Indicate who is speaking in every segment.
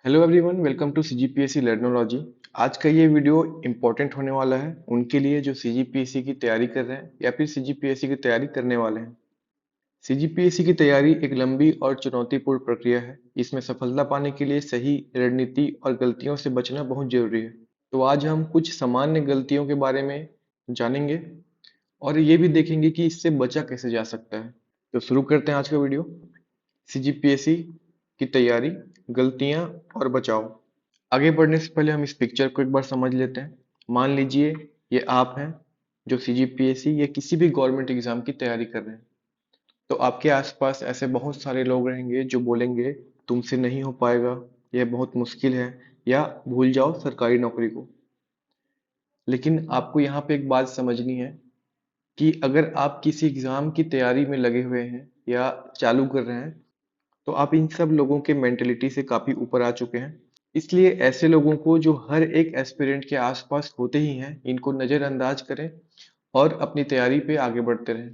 Speaker 1: Hello everyone, welcome to CGPSC Learnology. आज का ये वीडियो इम्पोर्टेंट होने वाला है उनके लिए जो सीजीपीएससी की तैयारी कर रहे हैं या फिर सीजीपीएससी की तैयारी करने वाले हैं। सीजीपीएससी की तैयारी एक लंबी और चुनौतीपूर्ण प्रक्रिया है। इसमें सफलता पाने के लिए सही रणनीति और गलतियों से बचना बहुत जरूरी है। तो आज हम कुछ सामान्य गलतियों के बारे में जानेंगे और ये भी देखेंगे कि इससे बचा कैसे जा सकता है। तो शुरू करते हैं आज का वीडियो। सीजीपीएससी की तैयारी, गलतियां और बचाव। आगे बढ़ने से पहले हम इस पिक्चर को एक बार समझ लेते हैं। मान लीजिए ये आप हैं जो सीजीपीएससी या किसी भी गवर्नमेंट एग्जाम की तैयारी कर रहे हैं। तो आपके आसपास ऐसे बहुत सारे लोग रहेंगे जो बोलेंगे तुमसे नहीं हो पाएगा, यह बहुत मुश्किल है, या भूल जाओ सरकारी नौकरी को। लेकिन आपको यहाँ पे एक बात समझनी है कि अगर आप किसी एग्जाम की तैयारी में लगे हुए हैं या चालू कर रहे हैं तो आप इन सब लोगों के मेंटेलिटी से काफी ऊपर आ चुके हैं। इसलिए ऐसे लोगों को जो हर एक एस्पिरेंट के आसपास होते ही हैं, इनको नजरअंदाज करें और अपनी तैयारी पे आगे बढ़ते रहें।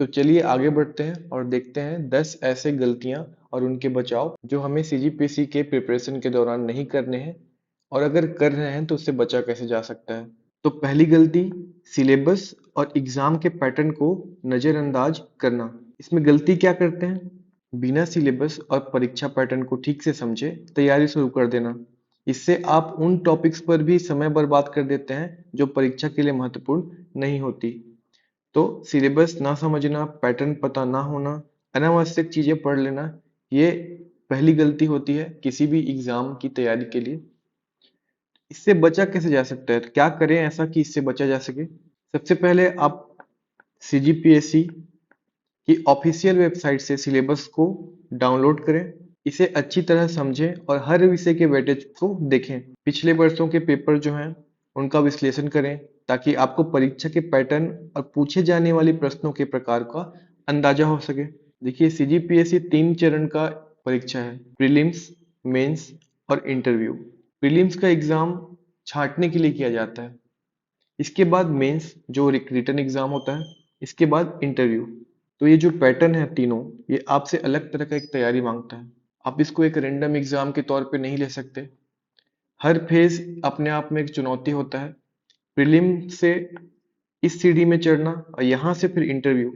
Speaker 1: तो चलिए आगे बढ़ते हैं और देखते हैं 10 ऐसे गलतियां और उनके बचाव जो हमें सीजीपीएससी के प्रिपरेशन के दौरान नहीं करने हैं, और अगर कर रहे हैं तो उससे बचा कैसे जा सकता है। तो पहली गलती, सिलेबस और एग्जाम के पैटर्न को नजरअंदाज करना। इसमें गलती क्या करते हैं? बिना सिलेबस और परीक्षा पैटर्न को ठीक से समझे तैयारी शुरू कर देना। इससे आप उन टॉपिक्स पर भी समय बर्बाद कर देते हैं जो परीक्षा के लिए महत्वपूर्ण नहीं होती। तो सिलेबस ना समझना, पैटर्न पता ना होना, अनावश्यक चीजें पढ़ लेना, ये पहली गलती होती है किसी भी एग्जाम की तैयारी के लिए। इससे बचा कैसे जा सकता है? तो क्या करें ऐसा कि इससे बचा जा सके? सबसे पहले आप सीजीपीएससी की ऑफिशियल वेबसाइट से सिलेबस को डाउनलोड करें, इसे अच्छी तरह समझें और हर विषय के वेटेज को देखें। पिछले वर्षों के पेपर जो हैं उनका विश्लेषण करें ताकि आपको परीक्षा के पैटर्न और पूछे जाने वाले प्रश्नों के प्रकार का अंदाजा हो सके। देखिए, सीजीपीएससी 3 चरण का परीक्षा है: प्रीलिम्स, मेंस और इंटरव्यू। प्रीलिम्स का एग्जाम छांटने के लिए किया जाता है, इसके बाद मेंस जो रिटन एग्जाम होता है, इसके बाद इंटरव्यू। तो ये जो पैटर्न है तीनों, ये आपसे अलग तरह का एक तैयारी मांगता है। आप इसको एक रैंडम एग्जाम के तौर पे नहीं ले सकते। हर फेज अपने आप में एक चुनौती होता है। प्रीलिम से इस सीढ़ी में चढ़ना और यहाँ से फिर इंटरव्यू।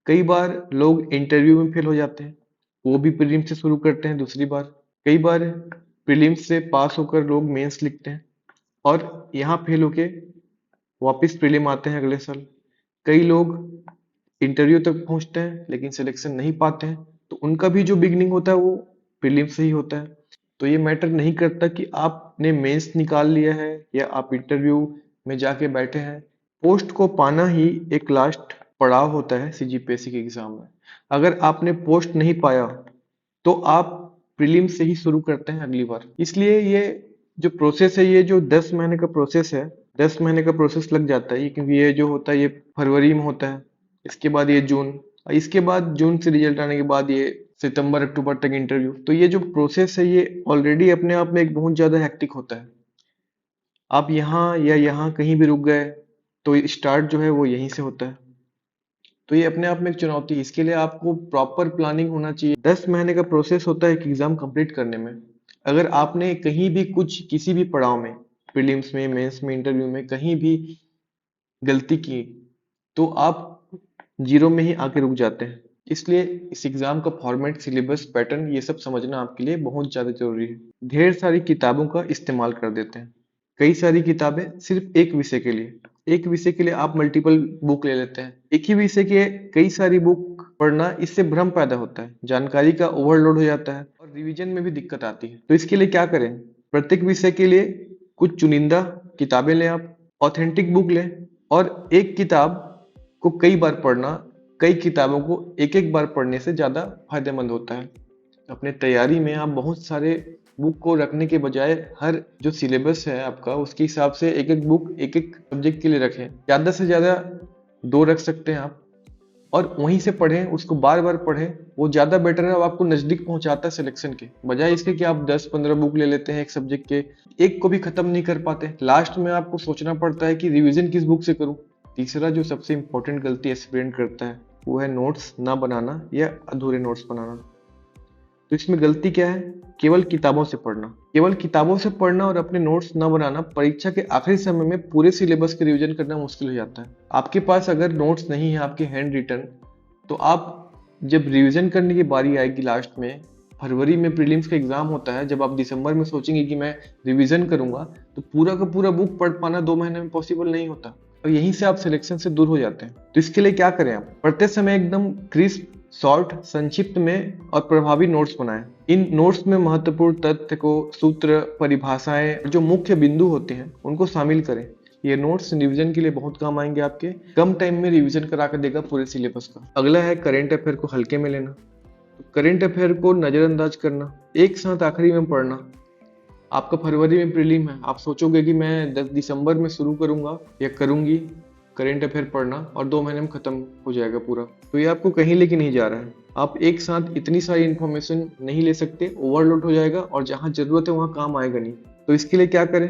Speaker 1: कई बार लोग इंटरव्यू में फेल हो जाते हैं, वो भी प्रीलिम से शुरू करते हैं दूसरी बार। कई बार प्रीलिम से पास होकर लोग मेंस लिखते हैं और यहाँ फेल होके वापस प्रीलिम आते हैं अगले साल। कई लोग इंटरव्यू तक पहुंचते हैं लेकिन सिलेक्शन नहीं पाते हैं, तो उनका भी जो बिगनिंग होता है वो प्रीलिम से ही होता है। तो ये मैटर नहीं करता कि आपने मेंस निकाल लिया है या आप इंटरव्यू में जाके बैठे हैं। पोस्ट को पाना ही एक लास्ट पड़ाव होता है सीजीपीएससी के एग्जाम में। अगर आपने पोस्ट नहीं पाया तो आप प्रीलिम से ही शुरू करते हैं अगली बार। इसलिए ये जो प्रोसेस है, ये जो 10 महीने का प्रोसेस है, 10 महीने का प्रोसेस लग जाता है ये, क्योंकि ये जो होता है ये फरवरी में होता है, इसके बाद ये जून, और इसके बाद जून से रिजल्ट आने के बाद ये सितंबर अक्टूबर तक इंटरव्यू। तो ये जो प्रोसेस है ये ऑलरेडी अपने आप में एक बहुत ज्यादा हेक्टिक होता है। आप यहाँ या यहाँ कहीं भी रुक गए तो स्टार्ट जो है वो यहीं से होता है। तो ये अपने आप में एक चुनौती है। इसके लिए आपको प्रॉपर प्लानिंग होना चाहिए। 10 महीने का प्रोसेस होता है एक एग्जाम कंप्लीट करने में। अगर आपने कहीं भी कुछ किसी भी पड़ाव में, प्रीलिम्स में, मेंस में, इंटरव्यू में कहीं भी गलती की तो आप जीरो में ही आके रुक जाते हैं। इसलिए इस एग्जाम का फॉर्मेट, सिलेबस, पैटर्न, ये सब समझना आपके लिए बहुत ज्यादा जरूरी है। ढेर सारी किताबों का इस्तेमाल कर देते हैं। कई सारी किताबें सिर्फ एक विषय के लिए, एक विषय के लिए आप मल्टीपल बुक ले लेते हैं। एक ही विषय के कई सारी बुक पढ़ना, इससे भ्रम पैदा होता है, जानकारी का ओवरलोड हो जाता है और रिवीजन में भी दिक्कत आती है। तो इसके लिए क्या करें? प्रत्येक विषय के लिए कुछ चुनिंदा किताबें लें, आप ऑथेंटिक बुक लें, और एक किताब को कई बार पढ़ना कई किताबों को एक एक बार पढ़ने से ज्यादा फायदेमंद होता है। अपने तैयारी में आप बहुत सारे बुक को रखने के बजाय हर जो सिलेबस है आपका उसके हिसाब से एक एक बुक एक एक सब्जेक्ट के लिए रखें। ज्यादा से ज्यादा 2 रख सकते हैं आप, और वहीं से पढ़ें, उसको बार बार पढ़ें। वो ज्यादा बेटर है, वो आपको नजदीक पहुंचाता है सिलेक्शन के बजाय इसके कि आप 10-15 बुक ले लेते हैं एक सब्जेक्ट के, एक को भी खत्म नहीं कर पाते। लास्ट में आपको सोचना पड़ता है कि रिवीजन किस बुक से करूं। तीसरा जो सबसे इंपॉर्टेंट गलती एस्पिरेंट करता है वो है नोट्स ना बनाना या अधूरे नोट्स बनाना। तो इसमें गलती क्या है? केवल किताबों से पढ़ना। केवल किताबों से पढ़ना और अपने नोट्स न बनाना परीक्षा के आखिरी समय में पूरे सिलेबस के रिवीजन करना मुश्किल हो जाता है। आपके पास अगर नोट्स नहीं है आपके हैंड रिटन, तो आप जब रिवीजन करने की बारी आएगी लास्ट में, फरवरी में प्रीलिम्स का एग्जाम होता है, जब आप दिसंबर में सोचेंगे कि मैं रिवीजन करूंगा, तो पूरा का पूरा बुक पढ़ पाना 2 महीने में पॉसिबल नहीं होता और यहीं से आप सिलेक्शन से दूर हो जाते हैं। तो इसके लिए क्या करें? आप पढ़ते समय एकदम क्रिस्प, शॉर्ट, संक्षिप्त में और प्रभावी नोट्स बनाएं। इन नोट्स में महत्वपूर्ण तथ्य को, सूत्र, परिभाषाएं, जो मुख्य बिंदु होते हैं उनको शामिल करें। ये नोट्स रिवीजन के लिए बहुत काम आएंगे आपके। कम टाइम में रिवीजन करा कर देगा पूरे सिलेबस का। अगला है करंट अफेयर को हल्के में लेना। तो करंट अफेयर को नजरअंदाज करना, एक साथ आखिरी में पढ़ना। आपका फरवरी में प्रीलिम है, आप सोचोगे कि मैं 10 दिसंबर में शुरू करूंगा या करूंगी करंट अफेयर पढ़ना और 2 महीने में खत्म हो जाएगा पूरा, तो ये आपको कहीं लेके नहीं जा रहा है। आप एक साथ इतनी सारी इंफॉर्मेशन नहीं ले सकते, ओवरलोड हो जाएगा और जहां जरूरत है वहां काम आएगा नहीं। तो इसके लिए क्या करें?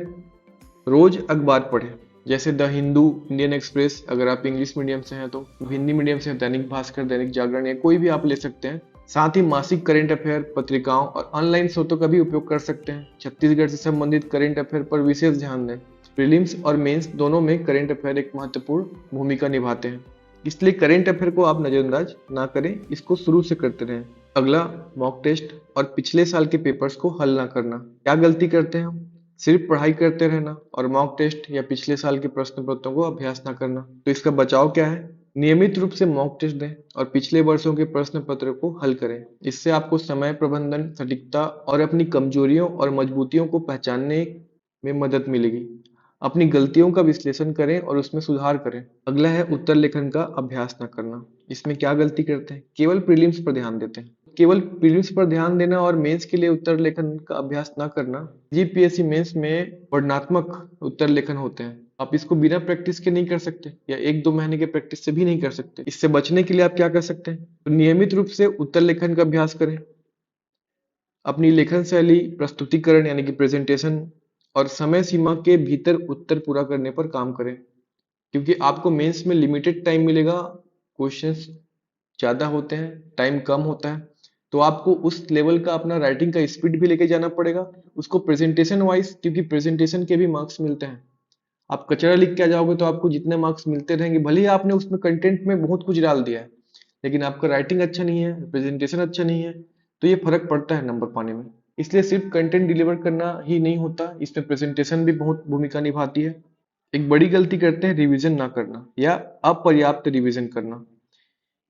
Speaker 1: रोज अखबार पढ़ें, जैसे द हिंदू, इंडियन एक्सप्रेस, अगर आप इंग्लिश मीडियम से हैं तो हिंदी मीडियम से दैनिक भास्कर, दैनिक जागरण या कोई भी आप ले सकते हैं। साथ ही मासिक करंट अफेयर, पत्रिकाओं और ऑनलाइन स्रोतों का भी उपयोग कर सकते हैं। छत्तीसगढ़ से संबंधित करंट अफेयर पर विशेष ध्यान दें। प्रीलिम्स और मेंस दोनों में करंट अफेयर एक महत्वपूर्ण भूमिका निभाते हैं, इसलिए करंट अफेयर को आप नजरअंदाज ना करें, इसको शुरू से करते रहें। अगला, मॉक टेस्ट और पिछले साल के पेपर्स को हल ना करना। क्या गलती करते हैं हम? सिर्फ पढ़ाई करते रहना और मॉक टेस्ट या पिछले साल के प्रश्न पत्रों को अभ्यास ना करना। तो इसका बचाव क्या है? नियमित रूप से मॉक टेस्ट दें और पिछले वर्षों के प्रश्न पत्र को हल करें। इससे आपको समय प्रबंधन, सटीकता और अपनी कमजोरियों और मजबूतियों को पहचानने में मदद मिलेगी। अपनी गलतियों का विश्लेषण करें और उसमें सुधार करें। अगला है उत्तर लेखन का अभ्यास न करना। इसमें क्या गलती करते हैं? केवल प्रीलिम्स पर ध्यान देते हैं। केवल प्रीलिम्स पर ध्यान देना और मेंस के लिए उत्तर लेखन का अभ्यास ना करना। जीपीएससी मेंस में वर्णनात्मक उत्तर लेखन होते हैं, आप इसको बिना प्रैक्टिस के नहीं कर सकते या 1-2 महीने के प्रैक्टिस से भी नहीं कर सकते। इससे बचने के लिए आप क्या कर सकते हैं? तो नियमित रूप से उत्तर लेखन का अभ्यास करें। अपनी लेखन शैली, प्रस्तुतिकरण यानी कि प्रेजेंटेशन और समय सीमा के भीतर उत्तर पूरा करने पर काम करें, क्योंकि आपको मेंस में लिमिटेड टाइम मिलेगा, क्वेश्चंस ज़्यादा होते हैं, टाइम कम होता है, तो आपको उस लेवल का अपना राइटिंग का स्पीड भी लेके जाना पड़ेगा, उसको प्रेजेंटेशन वाइज, क्योंकि प्रेजेंटेशन के भी मार्क्स मिलते हैं। आप कचरा लिख के आ जाओगे तो आपको जितने मार्क्स मिलते रहेंगे, भले ही आपने उसमें कंटेंट में बहुत कुछ डाल दिया है, लेकिन आपका राइटिंग अच्छा नहीं है, प्रेजेंटेशन अच्छा नहीं है, तो ये फर्क पड़ता है नंबर पाने में। इसलिए सिर्फ कंटेंट डिलीवर करना ही नहीं होता, इसमें प्रेजेंटेशन भी बहुत भूमिका निभाती है। एक बड़ी गलती करते हैं रिवीजन ना करना या अपर्याप्त रिवीजन करना।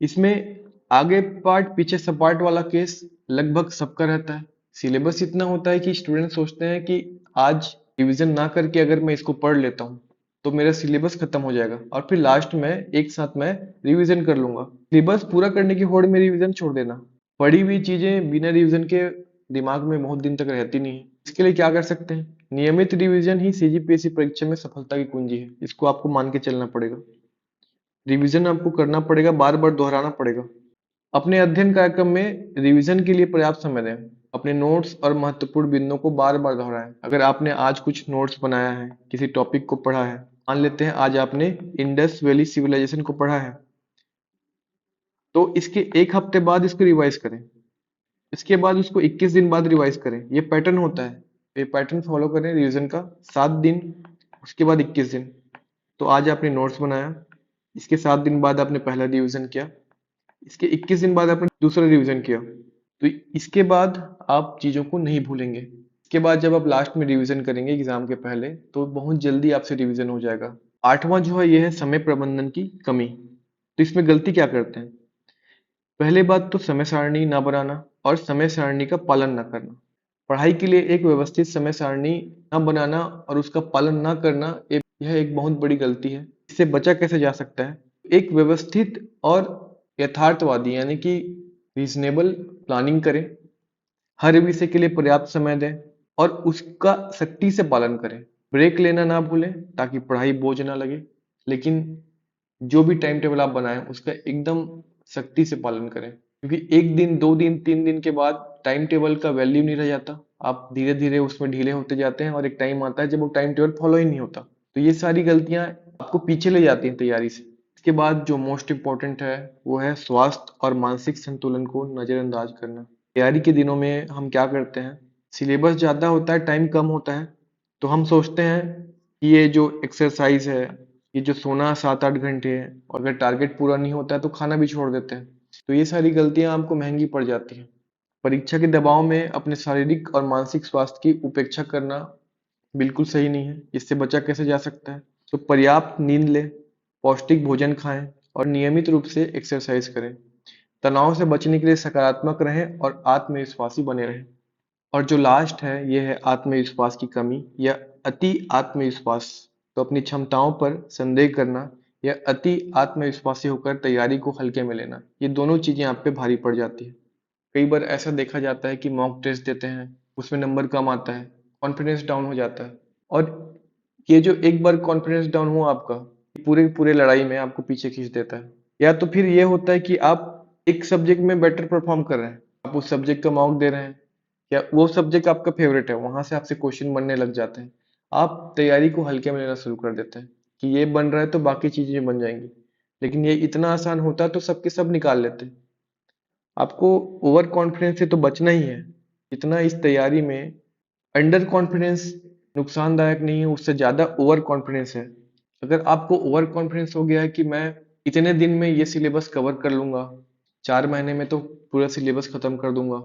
Speaker 1: इसमें आगे पार्ट पीछे सपाट वाला केस लगभग सबका रहता है। सिलेबस इतना होता है कि स्टूडेंट सोचते हैं कि आज रिवीजन ना करके अगर मैं इसको पढ़ लेता हूँ तो मेरा सिलेबस खत्म हो जाएगा और फिर लास्ट में एक साथ मैं रिवीजन कर लूंगा। सिलेबस पूरा करने की होड़ में रिवीजन छोड़ देना। पढ़ी हुई चीजें बिना रिवीजन के दिमाग में बहुत दिन तक रहती नहीं है। इसके लिए क्या कर सकते हैं? नियमित रिवीजन ही सीजीपीएससी परीक्षा में सफलता की कुंजी है, इसको आपको मान के चलना पड़ेगा। रिवीजन आपको करना पड़ेगा, बार बार दोहराना पड़ेगा। अपने अध्ययन कार्यक्रम में रिवीजन के लिए पर्याप्त समय दें। अपने नोट्स और महत्वपूर्ण बिंदुओं को बार बार दोहराएं। अगर आपने आज कुछ नोट्स बनाया है, किसी टॉपिक को पढ़ा है, मान लेते हैं आज आपने इंडस वैली सिविलाइजेशन को पढ़ा है, तो इसके एक हफ्ते बाद इसको रिवाइज करें। इसके बाद उसको 21 दिन बाद रिवाइज करें। ये पैटर्न होता है, ये पैटर्न फॉलो करें रिवीजन का। 7 दिन, उसके बाद 21 दिन। तो आज आपने नोट्स बनाया, इसके 7 दिन बाद आपने पहला रिवीजन किया, इसके 21 दिन बाद आपने दूसरा रिवीजन किया, तो इसके बाद आप चीजों को नहीं भूलेंगे। इसके बाद जब आप लास्ट में रिवीजन करेंगे एग्जाम के पहले, तो बहुत जल्दी आपसे रिवीजन हो जाएगा। आठवां जो है, यह है समय प्रबंधन की कमी। तो इसमें गलती क्या करते हैं? पहले बात तो समय सारणी ना बनाना और समय सारणी का पालन ना करना। पढ़ाई के लिए एक व्यवस्थित समय सारणी न बनाना और उसका पालन ना करना, यह एक बहुत बड़ी गलती है। इससे बचा कैसे जा सकता है? एक व्यवस्थित और यथार्थवादी यानी कि रीजनेबल प्लानिंग करें। हर विषय के लिए पर्याप्त समय दें और उसका सख्ती से पालन करें। ब्रेक लेना ना भूलें ताकि पढ़ाई बोझ ना लगे, लेकिन जो भी टाइम टेबल आप बनाएं उसका एकदम सख्ती से पालन करें, क्योंकि 1 दिन, 2 दिन, 3 दिन के बाद टाइम टेबल का वैल्यू नहीं रह जाता। आप धीरे धीरे उसमें ढीले होते जाते हैं और एक टाइम आता है जब वो टाइम टेबल फॉलो ही नहीं होता। तो ये सारी गलतियां आपको पीछे ले जाती हैं तैयारी से। इसके बाद जो मोस्ट इम्पोर्टेंट है वो है स्वास्थ्य और मानसिक संतुलन को नजरअंदाज करना। तैयारी के दिनों में हम क्या करते हैं, सिलेबस ज़्यादा होता है, टाइम कम होता है, तो हम सोचते हैं कि ये जो एक्सरसाइज है, ये जो सोना 7-8 घंटे है, और अगर टारगेट पूरा नहीं होता है तो खाना भी छोड़ देते हैं। तो ये सारी गलतियां आपको महंगी पड़ जाती हैं। परीक्षा के दबाव में अपने शारीरिक और मानसिक स्वास्थ्य की उपेक्षा करना बिल्कुल सही नहीं है। इससे बचा कैसे जा सकता है? तो पर्याप्त नींद लें, पौष्टिक भोजन खाएं और नियमित रूप से एक्सरसाइज करें। तनाव से बचने के लिए सकारात्मक रहें और आत्मविश्वासी बने रहें। और जो लास्ट है, ये है आत्मविश्वास की कमी या अति आत्मविश्वास। तो अपनी क्षमताओं पर संदेह करना या अति आत्मविश्वासी होकर तैयारी को हल्के में लेना, ये दोनों चीजें आप पे भारी पड़ जाती है। कई बार ऐसा देखा जाता है कि मॉक टेस्ट देते हैं, उसमें नंबर कम आता है, कॉन्फिडेंस डाउन हो जाता है। और ये जो एक बार कॉन्फिडेंस डाउन हुआ आपका, पूरे पूरे लड़ाई में आपको पीछे खींच देता है। या तो फिर ये होता है कि आप एक सब्जेक्ट में बेटर परफॉर्म कर रहे हैं, आप उस सब्जेक्ट का मॉक दे रहे हैं, या वो सब्जेक्ट आपका फेवरेट है, वहां से आपसे क्वेश्चन बनने लग जाते हैं। आप तैयारी को हल्के में लेना शुरू कर देते हैं कि ये बन रहा है तो बाकी चीजें बन जाएंगी। लेकिन ये इतना आसान होता तो सबके सब निकाल लेते। आपको ओवर कॉन्फिडेंस से तो बचना ही है। इतना इस तैयारी में अंडर कॉन्फिडेंस नुकसानदायक नहीं है, उससे ज्यादा ओवर कॉन्फिडेंस है। अगर आपको ओवर कॉन्फिडेंस हो गया है कि मैं इतने दिन में ये सिलेबस कवर कर लूंगा, 4 महीने में तो पूरा सिलेबस खत्म कर दूंगा,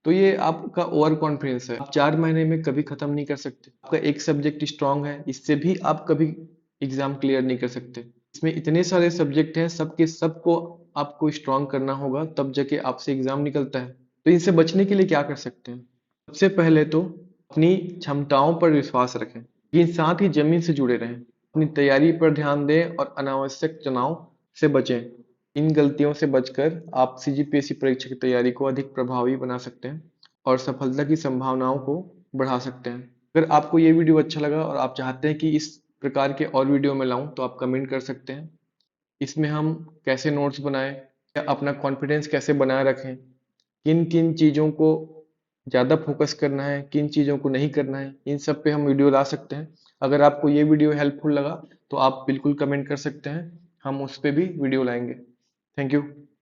Speaker 1: तो ये आपका ओवर कॉन्फिडेंस है। आप 4 महीने में कभी खत्म नहीं कर सकते। आपका एक सब्जेक्ट स्ट्रांग है, इससे भी आप कभी एग्जाम क्लियर नहीं कर सकते। इसमें इतने सारे सब्जेक्ट हैं, सबके सबको आपको स्ट्रांग करना होगा, तब जाके आपसे एग्जाम निकलता है। तो इनसे बचने के लिए क्या कर सकते हैं? सबसे पहले तो अपनी क्षमताओं पर विश्वास रखें, लेकिन साथ ही जमीन से जुड़े रहें। अपनी तैयारी पर ध्यान दें और अनावश्यक तनाव से बचें। इन गलतियों से बचकर आप सीजीपीएससी परीक्षा की तैयारी को अधिक प्रभावी बना सकते हैं और सफलता की संभावनाओं को बढ़ा सकते हैं। अगर आपको ये वीडियो अच्छा लगा और आप चाहते हैं कि इस प्रकार के और वीडियो में लाऊं, तो आप कमेंट कर सकते हैं। इसमें हम कैसे नोट्स बनाएं या अपना कॉन्फिडेंस कैसे बनाए रखें, किन किन चीज़ों को ज़्यादा फोकस करना है, किन चीज़ों को नहीं करना है, इन सब पे हम वीडियो ला सकते हैं। अगर आपको ये वीडियो हेल्पफुल लगा तो आप बिल्कुल कमेंट कर सकते हैं, हम उस पे भी वीडियो लाएंगे। Thank you.